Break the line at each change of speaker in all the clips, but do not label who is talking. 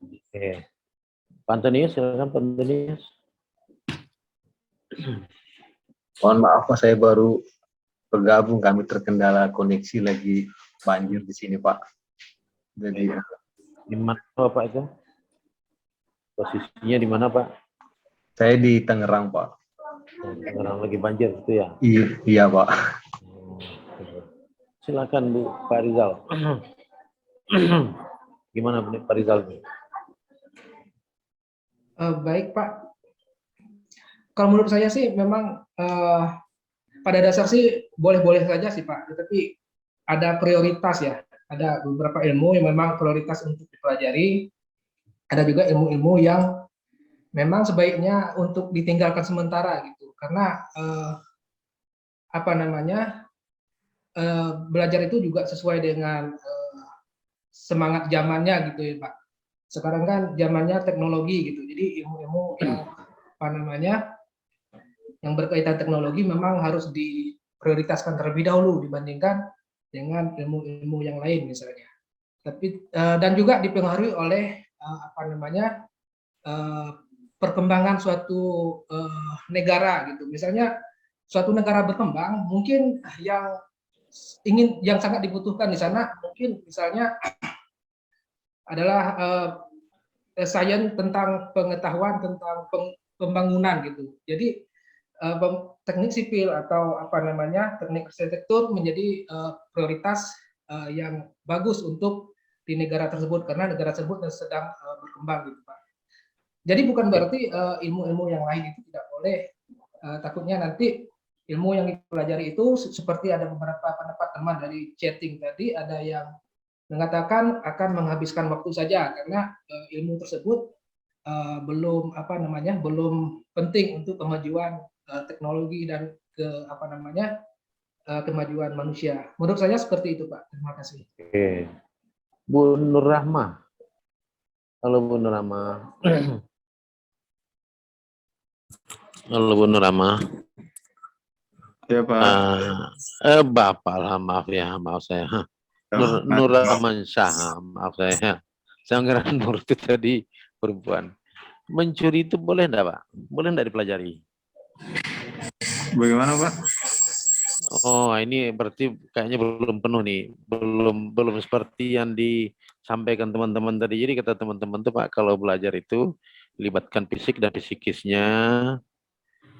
Oke. Pak Antonius, silakan Pak Antonius.
Mohon maaf Pak, saya baru bergabung, kami terkendala koneksi lagi banjir di sini Pak. Jadi
Di mana Pak itu? Posisinya di mana Pak?
saya di Tangerang Pak.
Tangerang lagi banjir itu ya?
Iya Pak.
Silakan Bu Pak Rizal. Gimana Pak Rizal?
Baik Pak, kalau menurut saya sih memang pada dasar sih boleh-boleh saja sih Pak, tetapi ada prioritas ya, ada beberapa ilmu yang memang prioritas untuk dipelajari, ada juga ilmu-ilmu yang memang sebaiknya untuk ditinggalkan sementara gitu, karena apa namanya, belajar itu juga sesuai dengan semangat zamannya gitu ya Pak. Sekarang kan zamannya teknologi gitu, jadi ilmu-ilmu yang apa namanya, yang berkaitan teknologi memang harus diprioritaskan terlebih dahulu dibandingkan dengan ilmu-ilmu yang lain misalnya. Tapi dan juga dipengaruhi oleh apa namanya, perkembangan suatu negara gitu. Misalnya suatu negara berkembang, mungkin yang sangat dibutuhkan di sana mungkin misalnya adalah sains tentang pengetahuan tentang pembangunan gitu. Jadi teknik sipil atau apa namanya, teknik arsitektur menjadi prioritas yang bagus untuk di negara tersebut karena negara tersebut sedang berkembang gitu Pak. Jadi bukan berarti ilmu-ilmu yang lain itu tidak boleh. Takutnya nanti ilmu yang dipelajari itu seperti ada beberapa pendapat teman dari chatting tadi, ada yang mengatakan akan menghabiskan waktu saja karena ilmu tersebut belum apa namanya, belum penting untuk kemajuan teknologi dan kemajuan manusia. Menurut saya seperti itu Pak. Terima kasih.
Oke. Bu Nur Rahmah. Halo Bu Nur Rahmah. Halo Bu Nur Rahmah.
Ya Pak.
Bapak lah, maaf ya, maaf saya. Nur Rahman Syah, maaf saya. Saya kira Nur itu tadi perempuan. Mencuri itu boleh enggak Pak? Boleh enggak dipelajari?
Bagaimana Pak?
Oh, ini berarti kayaknya belum penuh nih, belum seperti yang disampaikan teman-teman tadi. Jadi kata teman-teman tuh Pak, kalau belajar itu libatkan fisik dan psikisnya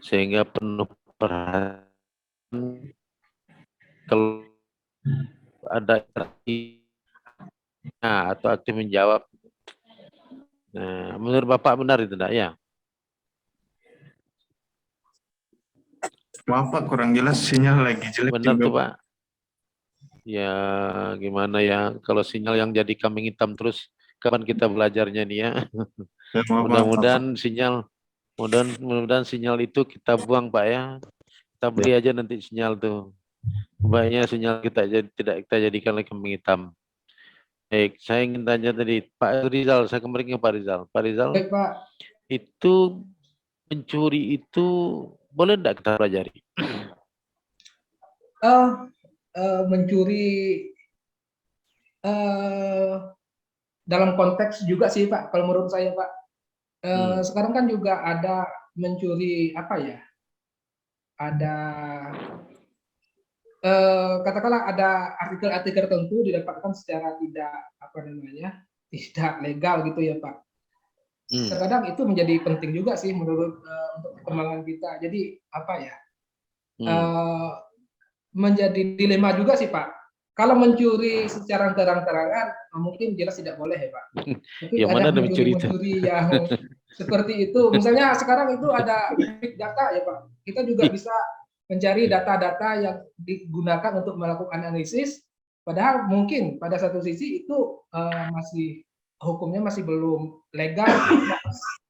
sehingga penuh perhatian. Kalau ada atau aktif menjawab. Nah, menurut Bapak benar itu enggak ya?
Maaf Pak, kurang jelas, sinyal lagi jelek
Benar
juga.
tuh Pak. Ya gimana ya, kalau sinyal yang jadi kambing hitam terus, kapan kita belajarnya nih ya? Mudah-mudahan sinyal itu kita buang Pak ya. Kita beli aja nanti sinyal tuh. Baiknya sinyal kita tidak kita jadikan lagi kambing hitam. Baik, saya ingin tanya tadi Pak Rizal, saya kembali ke Pak Rizal. Pak Rizal,
Baik Pak.
itu mencuri itu boleh enggak kita pelajari?
Mencuri dalam konteks juga sih Pak, kalau menurut saya Pak. Sekarang kan juga ada mencuri apa ya? Ada katakanlah ada artikel-artikel tertentu didapatkan secara tidak apa namanya, tidak legal gitu ya Pak. Terkadang itu menjadi penting juga sih menurut untuk perkembangan kita. Jadi apa ya? Menjadi dilema juga sih Pak. Kalau mencuri secara terang-terangan mungkin jelas tidak boleh ya Pak. Tapi
yang mana ada
mencuri yang seperti itu. Misalnya sekarang itu ada big data ya Pak. Kita juga bisa mencari data-data yang digunakan untuk melakukan analisis. Padahal mungkin pada satu sisi itu masih hukumnya masih belum legal.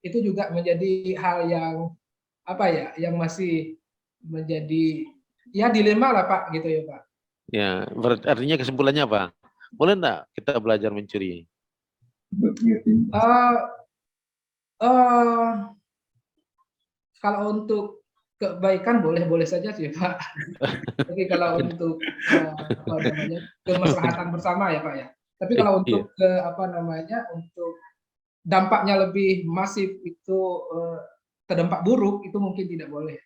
Itu juga menjadi hal yang apa ya? Yang masih menjadi ya dilema lah Pak gitu ya Pak.
Ya, artinya kesimpulannya apa? Boleh enggak kita belajar mencuri?
Kalau untuk kebaikan boleh-boleh saja sih Pak. Tapi kalau untuk apa namanya, kemaslahatan bersama ya Pak ya. Tapi kalau untuk untuk dampaknya lebih masif itu terdampak buruk, itu mungkin tidak boleh.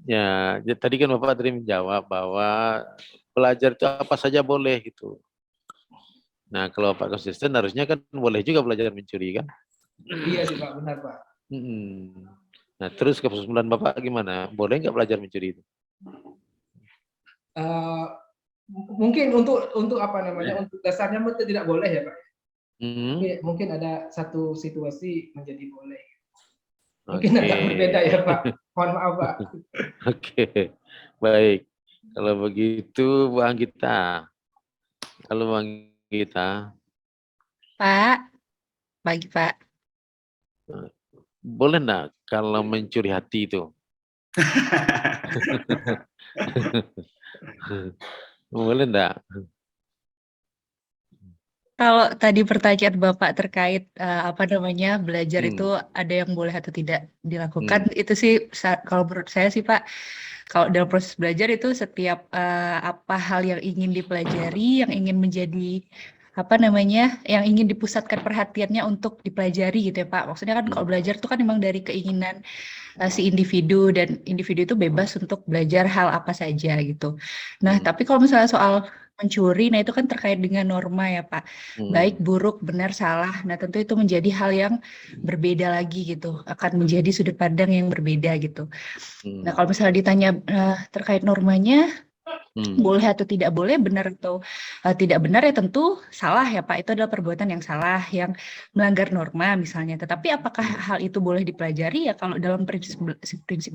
Ya, tadi kan Bapak tadi menjawab bahwa belajar itu apa saja boleh gitu. Nah, kalau Pak konsisten harusnya kan boleh juga belajar mencuri kan?
Iya sih Pak, benar Pak.
Nah, terus kesimpulan Bapak gimana? Boleh nggak belajar mencuri itu?
Mungkin untuk apa namanya, untuk dasarnya mungkin tidak boleh ya Pak. Mungkin ada satu situasi menjadi boleh. Mungkin agak berbeda ya Pak. Mohon maaf Pak.
Oke, baik. Kalau begitu Bu Anggita. Halo Bu Anggita.
Pak, pagi Pak.
Boleh enggak kalau mencuri hati itu? Boleh enggak?
Kalau tadi pertanyaan Bapak terkait belajar itu ada yang boleh atau tidak dilakukan, itu sih kalau menurut saya sih Pak, kalau dalam proses belajar itu setiap apa hal yang ingin dipelajari, yang ingin menjadi yang ingin dipusatkan perhatiannya untuk dipelajari gitu ya Pak. Maksudnya kan kalau belajar itu kan memang dari keinginan si individu, dan individu itu bebas untuk belajar hal apa saja gitu. Nah, tapi kalau misalnya soal mencuri, nah itu kan terkait dengan norma ya Pak. Baik, buruk, benar, salah. Nah, tentu itu menjadi hal yang berbeda lagi gitu. Akan menjadi sudut pandang yang berbeda gitu. Nah, kalau misalnya ditanya terkait normanya, boleh atau tidak boleh, benar atau tidak benar, ya tentu salah ya Pak. Itu adalah perbuatan yang salah, yang melanggar norma misalnya. Tetapi apakah hal itu boleh dipelajari? Ya kalau dalam prinsip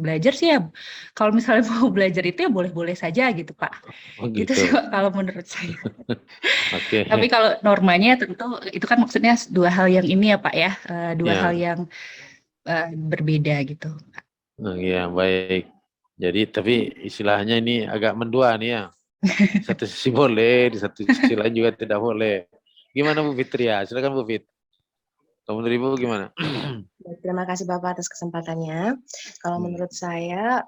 belajar sih ya, kalau misalnya mau belajar itu ya boleh-boleh saja gitu Pak. Gitu sih Pak, kalau menurut saya. Tapi kalau normanya tentu itu kan maksudnya dua hal yang ini ya Pak ya, dua hal yang berbeda gitu.
Iya, baik. Jadi tapi istilahnya ini agak mendua nih ya. Di satu sisi boleh, di satu sisi lain juga tidak boleh. Gimana Bu Fitria? Silakan Bu Fit. Kamu dari Ibu gimana?
Terima kasih Bapak atas kesempatannya. Kalau menurut saya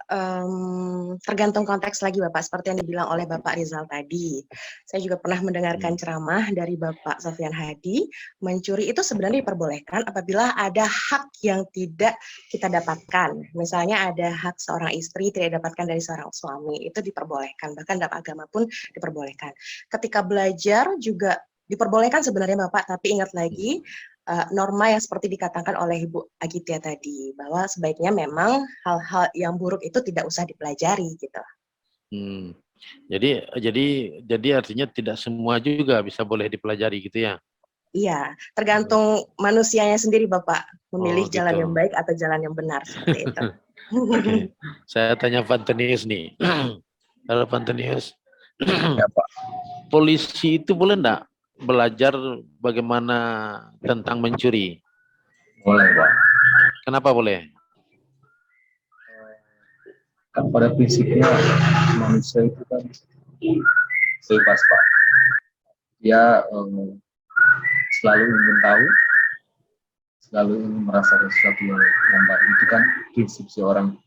tergantung konteks lagi Bapak, seperti yang dibilang oleh Bapak Rizal tadi. Saya juga pernah mendengarkan ceramah dari Bapak Sofyan Hadi, mencuri itu sebenarnya diperbolehkan apabila ada hak yang tidak kita dapatkan. Misalnya ada hak seorang istri tidak didapatkan dari seorang suami, itu diperbolehkan. Bahkan dalam agama pun diperbolehkan. Ketika belajar juga diperbolehkan sebenarnya Bapak, tapi ingat lagi, norma yang seperti dikatakan oleh Ibu Agitia tadi, bahwa sebaiknya memang hal-hal yang buruk itu tidak usah dipelajari gitu.
Jadi artinya tidak semua juga bisa boleh dipelajari gitu ya?
Iya, tergantung manusianya sendiri Bapak, memilih jalan yang baik atau jalan yang benar seperti itu.
Oke. Saya tanya Pantenius nih. Halo Pantenius.
Ya, Pak.
Polisi itu boleh enggak belajar bagaimana tentang mencuri?
Boleh, Pak.
Kenapa boleh?
Kan pada prinsipnya manusia itu kan bebas, Pak. Dia selalu ingin tahu, selalu ingin merasa sesuatu yang baru. Itu kan prinsip seorang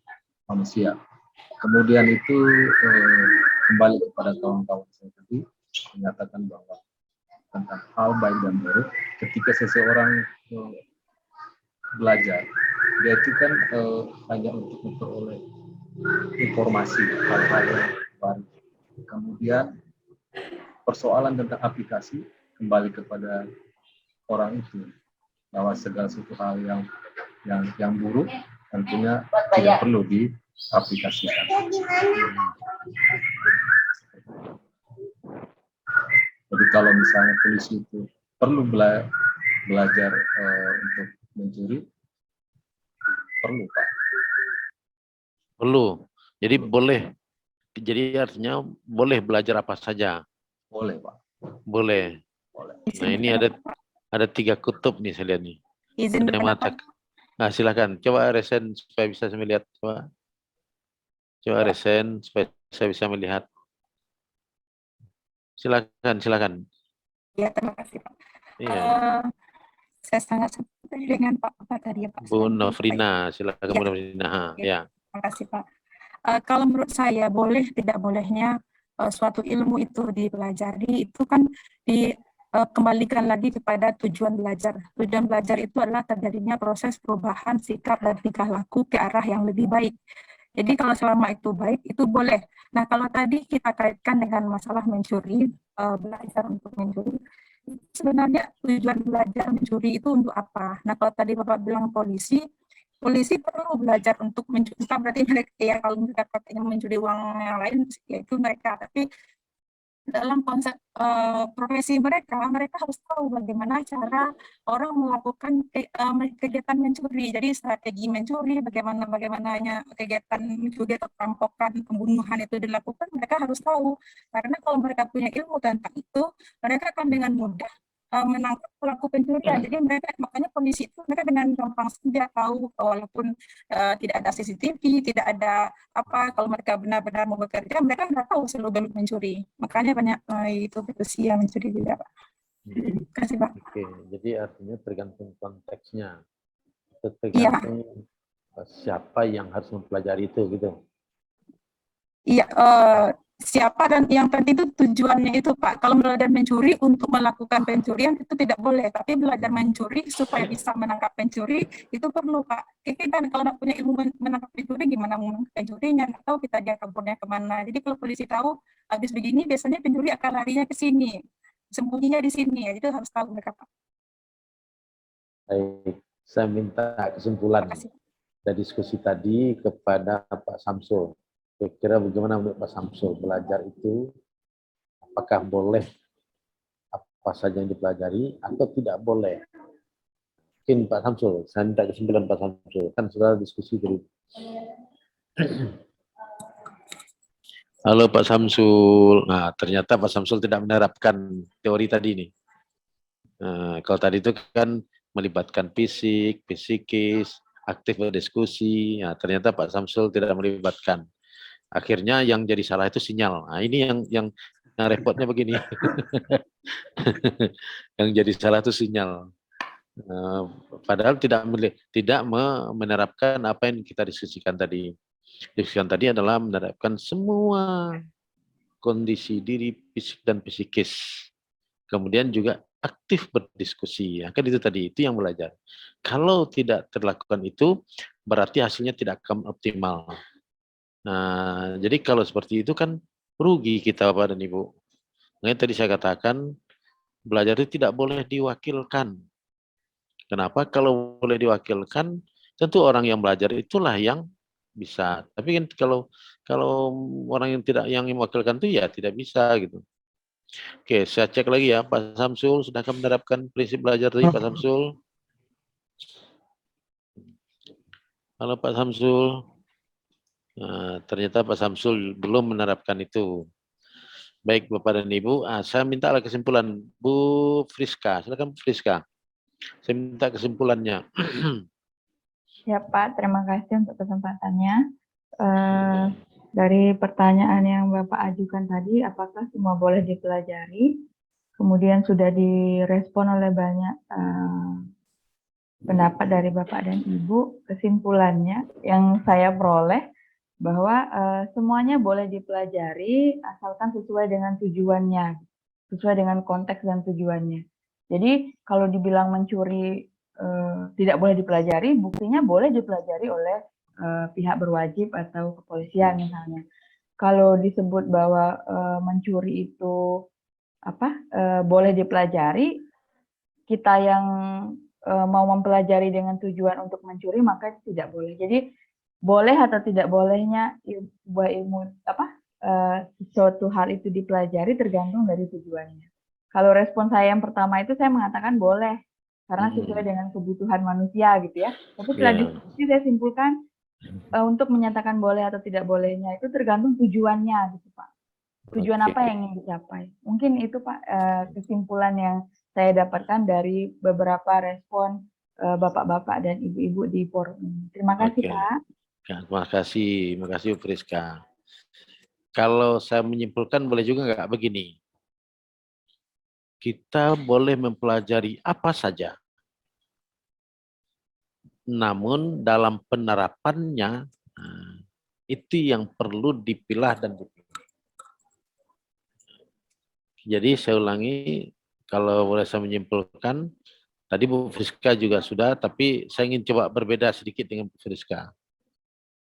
manusia. Kemudian itu kembali kepada kawan-kawan saya tadi menyatakan bahwa tentang hal baik dan buruk, ketika seseorang belajar, dia itu kan hanya untuk memperoleh informasi hal-hal yang baru. Kemudian persoalan tentang aplikasi kembali kepada orang itu, bahwa segala sesuatu hal yang buruk tentunya tidak perlu diaplikasikan. Jadi kalau misalnya polisi itu perlu belajar untuk mencuri, perlu Pak.
Perlu. Jadi boleh. Jadi artinya boleh belajar apa saja.
Boleh Pak.
Boleh. Nah ini ada 3 kutub nih saya lihat nih.
Izin
ada mata. Nah silakan. Coba resen supaya bisa saya melihat. Coba resen supaya saya bisa melihat. Silakan.
Ya, terima kasih Pak.
Iya.
Saya sangat setuju dengan Pak tadi ya Pak.
Bu Nofrina, silakan Bu Nofrina. Ya.
Terima kasih Pak. Kalau menurut saya boleh tidak bolehnya suatu ilmu itu dipelajari itu kan kembalikan lagi kepada tujuan belajar. Tujuan belajar itu adalah terjadinya proses perubahan sikap dan tingkah laku ke arah yang lebih baik. Jadi kalau selama itu baik, itu boleh. Nah, kalau tadi kita kaitkan dengan masalah mencuri, belajar untuk mencuri, sebenarnya tujuan belajar mencuri itu untuk apa? Nah, kalau tadi Bapak bilang polisi perlu belajar untuk mencuri, bukan berarti mereka, ya kalau mereka katanya mencuri uang yang lain, ya itu mereka. Tapi dalam konsep profesi mereka harus tahu bagaimana cara orang melakukan kegiatan mencuri. Jadi strategi mencuri, bagaimananya kegiatan mencuri atau perampokan, pembunuhan itu dilakukan, mereka harus tahu. Karena kalau mereka punya ilmu tentang itu, mereka akan dengan mudah menangkap pelaku pencurian. Jadi makanya polisi itu mereka dengan gampang saja tahu, walaupun tidak ada CCTV, tidak ada apa, kalau mereka benar-benar mau bekerja, mereka nggak tahu seluk-beluk mencuri. Makanya banyak itu usia mencuri juga, Pak. Terima kasih, Pak.
Oke, jadi artinya tergantung konteksnya.
Iya,
Tergantung siapa yang harus mempelajari itu gitu.
iya. Siapa dan yang penting itu tujuannya itu, Pak. Kalau belajar mencuri untuk melakukan pencurian itu tidak boleh, tapi belajar mencuri supaya bisa menangkap pencuri itu perlu, Pak. Kita kalau nggak punya ilmu menangkap pencuri, gimana menangkap pencurinya? Nggak tahu kita dia kaburnya kemana. Jadi kalau polisi tahu habis begini, biasanya pencuri akan larinya ke sini, sembunyinya di sini. Ya, itu harus tahu mereka, Pak.
Baik, saya minta
Terima
kesimpulan
kasih.
dari diskusi tadi kepada Pak Samsul. Kira-kira bagaimana menurut Pak Samsul, belajar itu apakah boleh apa saja yang dipelajari atau tidak boleh? Mungkin Pak Samsul, saya minta kesimpulan Pak Samsul. Kan sudah diskusi dulu. Halo Pak Samsul. Nah, ternyata Pak Samsul tidak menerapkan teori tadi nih. Kalau tadi itu kan melibatkan fisik, psikis, aktif berdiskusi. Nah, ternyata Pak Samsul tidak melibatkan. Akhirnya yang jadi salah itu sinyal. Nah, ini yang repotnya begini. Yang jadi salah itu sinyal. Padahal tidak menerapkan apa yang kita diskusikan tadi. Diskusikan tadi adalah menerapkan semua kondisi diri fisik dan psikis. Kemudian juga aktif berdiskusi. Ya, kan itu tadi, itu yang belajar. Kalau tidak terlakukan itu, berarti hasilnya tidak akan optimal. Nah, jadi kalau seperti itu kan rugi kita Bapak dan Ibu. Makanya tadi saya katakan, belajar itu tidak boleh diwakilkan. Kenapa? Kalau boleh diwakilkan, tentu orang yang belajar itulah yang bisa. Tapi kan kalau orang yang mewakilkan itu ya tidak bisa gitu. Oke, saya cek lagi ya, Pak Samsul, sudahkah menerapkan prinsip belajar tadi, Pak Samsul? Halo Pak Samsul. Nah, ternyata Pak Samsul belum menerapkan itu. Baik Bapak dan Ibu, saya minta kesimpulan Bu Friska. Silakan Bu Friska. Saya minta kesimpulannya.
Ya Pak, terima kasih untuk kesempatannya. Dari pertanyaan yang Bapak ajukan tadi, apakah semua boleh dipelajari? Kemudian sudah direspon oleh banyak pendapat dari Bapak dan Ibu. Kesimpulannya yang saya peroleh bahwa semuanya boleh dipelajari asalkan sesuai dengan tujuannya, sesuai dengan konteks dan tujuannya. Jadi kalau dibilang mencuri tidak boleh dipelajari, buktinya boleh dipelajari oleh pihak berwajib atau kepolisian misalnya. Kalau disebut bahwa mencuri itu boleh dipelajari, kita yang mau mempelajari dengan tujuan untuk mencuri maka tidak boleh. Jadi boleh atau tidak bolehnya sebuah ilmu sesuatu hal itu dipelajari tergantung dari tujuannya. Kalau respon saya yang pertama itu saya mengatakan boleh karena sesuai dengan kebutuhan manusia gitu ya. Tapi setelah diskusi saya simpulkan untuk menyatakan boleh atau tidak bolehnya itu tergantung tujuannya gitu Pak. Tujuan apa yang ingin dicapai. Mungkin itu Pak kesimpulan yang saya dapatkan dari beberapa respon bapak-bapak dan ibu-ibu di forum ini. Terima kasih Pak.
Terima kasih Bu Friska. Kalau saya menyimpulkan boleh juga nggak begini. Kita boleh mempelajari apa saja. Namun dalam penerapannya, itu yang perlu dipilah dan dipilih. Jadi saya ulangi, kalau boleh saya menyimpulkan, tadi Bu Friska juga sudah, tapi saya ingin coba berbeda sedikit dengan Bu Friska.